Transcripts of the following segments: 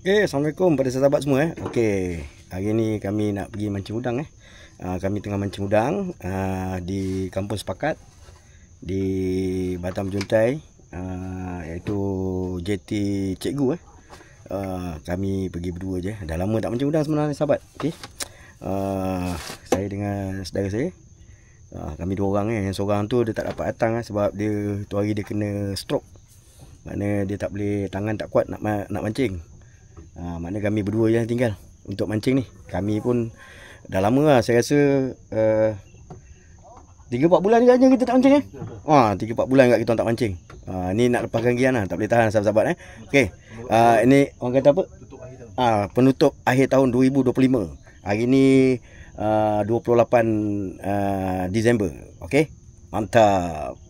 Assalamualaikum pada sahabat semua. Okey, hari ni kami nak pergi mancing udang kami tengah mancing udang di Kampung Sepakat di Batam Juntai, iaitu JT Cikgu. Kami pergi berdua je. Dah lama tak mancing udang sebenarnya sahabat. Okey. Saya dengan saudara saya. Kami dua orang Yang seorang tu dia tak dapat datang sebab dia tu hari dia kena stroke. Maknanya dia tak boleh, tangan tak kuat nak mancing. Maknanya kami berdua je tinggal untuk mancing ni. Kami pun dah lama lah, saya rasa 3-4 bulan je kita tak mancing 3-4 bulan kat kita tak mancing. Ni nak lepaskan gian tak boleh tahan sahabat-sahabat Okey. Ini orang kata apa? Penutup akhir tahun 2025. Hari ni 28 Disember. Okey. Mantap.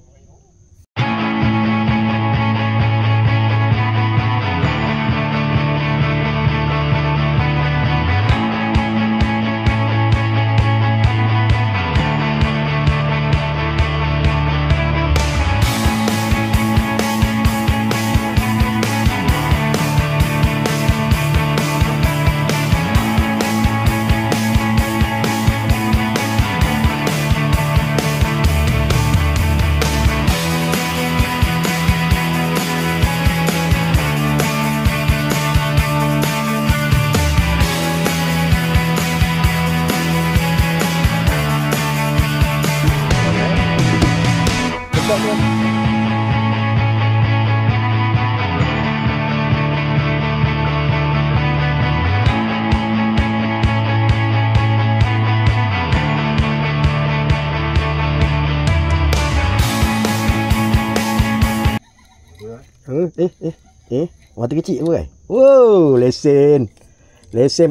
Mata kecil apa kan? Wow, lesen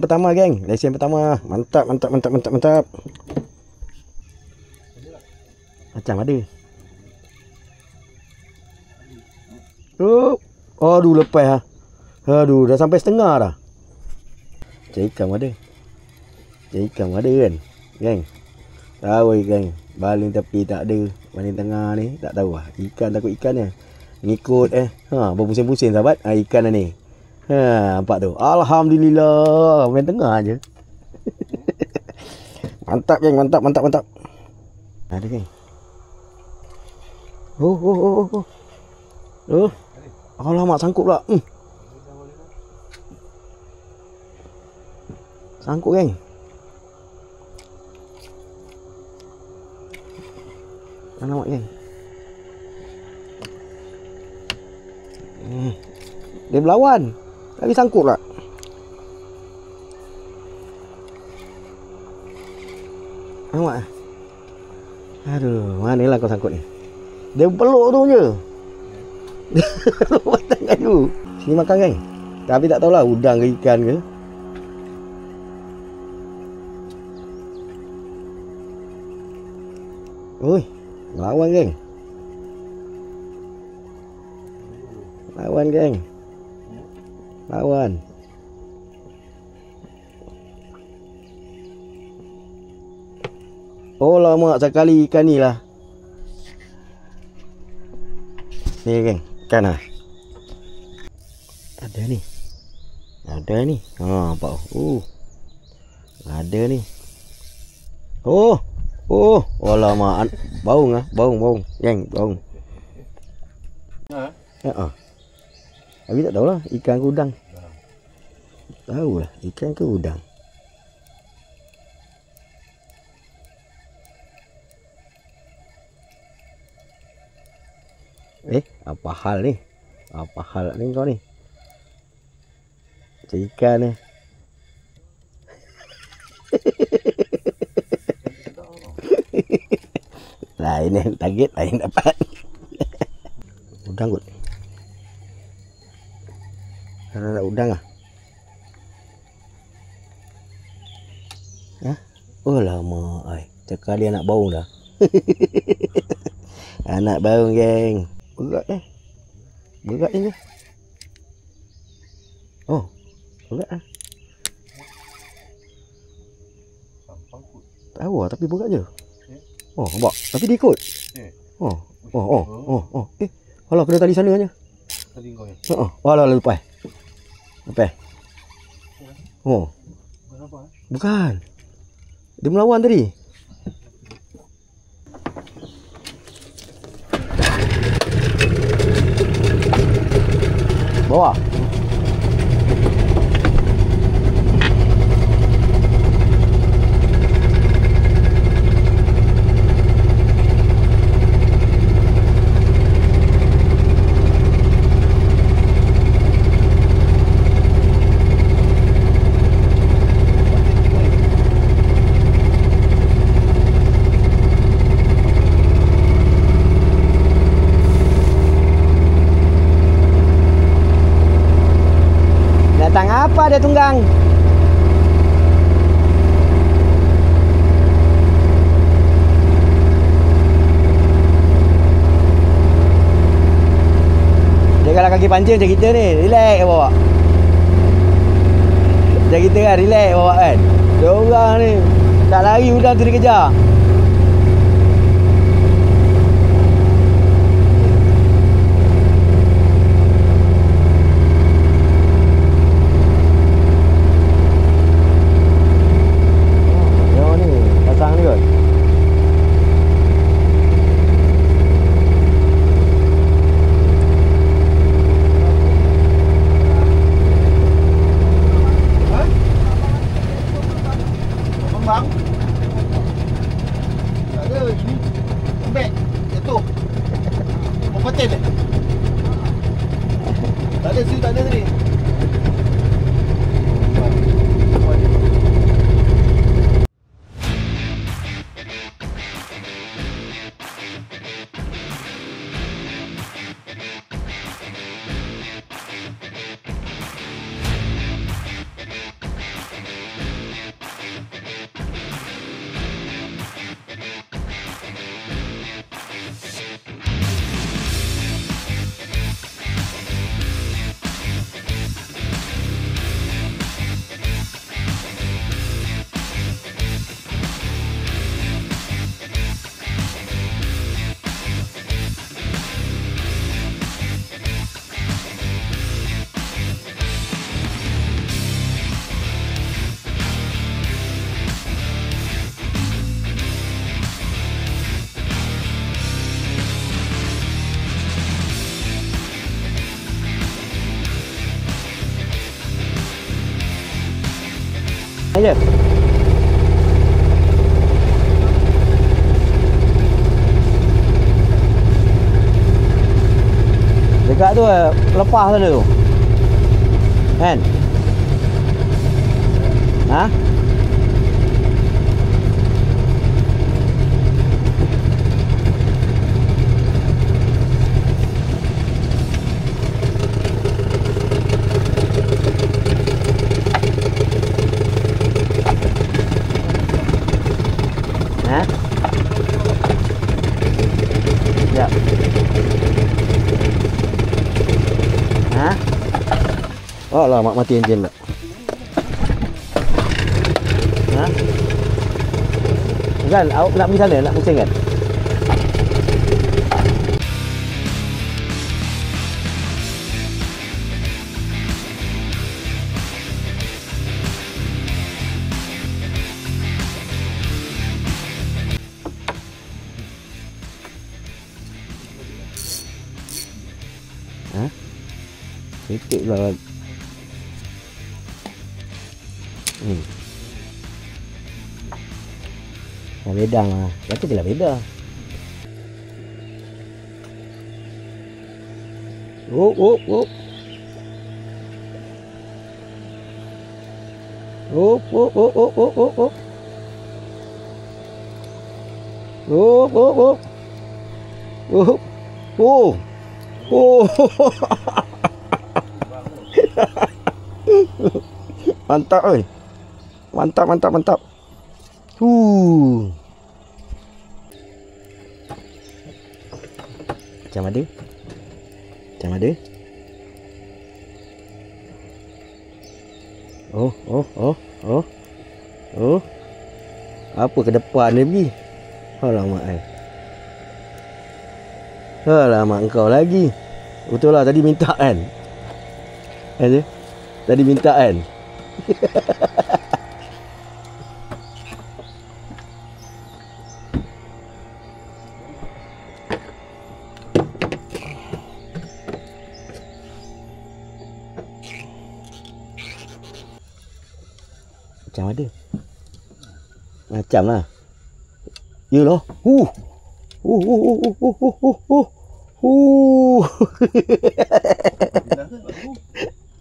pertama geng. Lesen pertama. Mantap. Macam ada. Aduh, lepas Aduh, dah sampai setengah dah. Cari ikan ada. Cari ikan ada kan? Geng. Tahu geng. Baling tepi tak ada. Baling tengah ni tak tahu lah. Ikan takut ikannya. Ngikut berpusing-pusing sahabat. Ikan ni. Nampak tu. Alhamdulillah. Main tengah je. Mantap geng. Mantap. Ada geng. Alamak, sangkut pula. Sangkut geng. Alamak geng. Dia berlawan. Lagi sangkut pula. Alamak. Aduh, manalah kau sangkut ni. Dia peluk tu je. Dia peluk tangan tu. Sini makan kan? Tapi tak tahulah udang ke ikan ke. Oi, lawan geng. Lawan. Oh lama sekali ikan ni lah. Ni geng, ikan lah. Ada ni. Nampak. Ada ni. Alamak. Baung. Geng, baung. Tapi tak tahulah ikan ke udang. Tahulah ikan ke udang. Apa hal ni? Kau ni? Macam ikan ni. Lain target, lain dapat. Udang kot. Ada udang ah. Lama cakap dia anak baung dah. Anak baung geng. Berat ni. Berat lah. Tahu lah tapi berat je. Nampak. Tapi dia ikut. Alah kena tali sana je. Tali kau ni. Alah lepas. Oh. Bukan. Dia melawan tadi. Bawah. Datang apa dia tunggang? Dia kalau kaki pancing macam kita ni, relax bawa. Macam kita kan, relax bawa kan. Dia orang ni tak lari udang tu dia kejar. Bang. Tak ada ini. Lembek. Jatuh. Berpaten eh? Tak ada sini, tak ada tadi. Ayo. Dekat tu lepas tu. Kan? Ha? Ya. Ha? Oh lah, mak mati enjin tak? Ha? Kan, awak nak pergi sana, nak pusing kan? Ha? Titik lah. Bedang lah. Kata je lah beda. Oh. Mantap oi. Mantap. Macam ada. Oh. Apa ke depan dia pergi? Alamak ai. Alamak engkau lagi. Betul lah tadi minta kan? Tadi minta kan? Macam ada. Macam lah. Ya lah.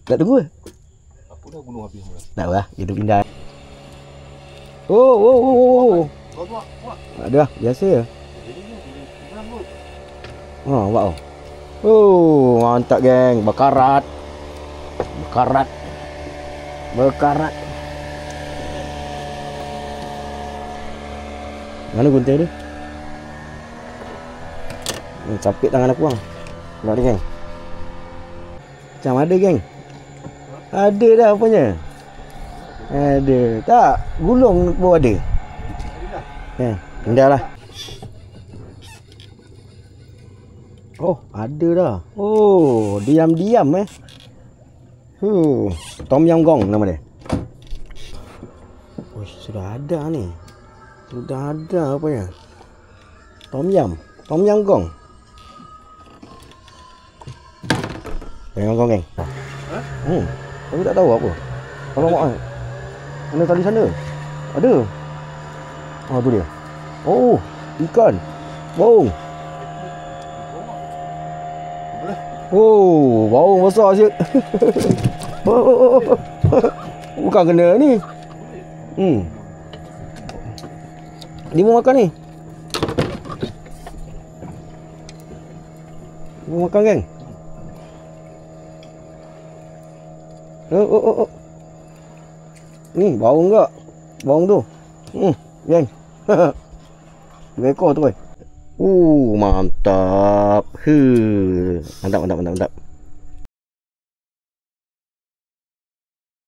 Tak tunggu. Apa dah gulung habis dah. Tak apa, kita pindah. Oh. Kau buat. Ada, biasa je. Jangan buat. Ha, wow. Oh, mantap geng, berkarat. Mana gunting dia? Capit tangan aku bang. Nampak dia geng. Macam ada geng. Ada dah apanya. Ada. Tak, gulung pun ada. Pindah lah. Oh, ada dah. Oh, diam-diam Tom Yam Gong nama dia. Oh, sudah ada ni. Sudah ada apanya. Tom Yam Gong. Tom Yam Gong geng. Aku tak tahu apa. Kalau mak mana tali sana? Ada. Tu dia. Oh, ikan. Baung. Oh, baung besar je. Bukan kena ni. Dia mau makan ni. Mau makan geng. Ni baung enggak? Baung tu. Geng. 2 ekor tu. Mantap. Mantap.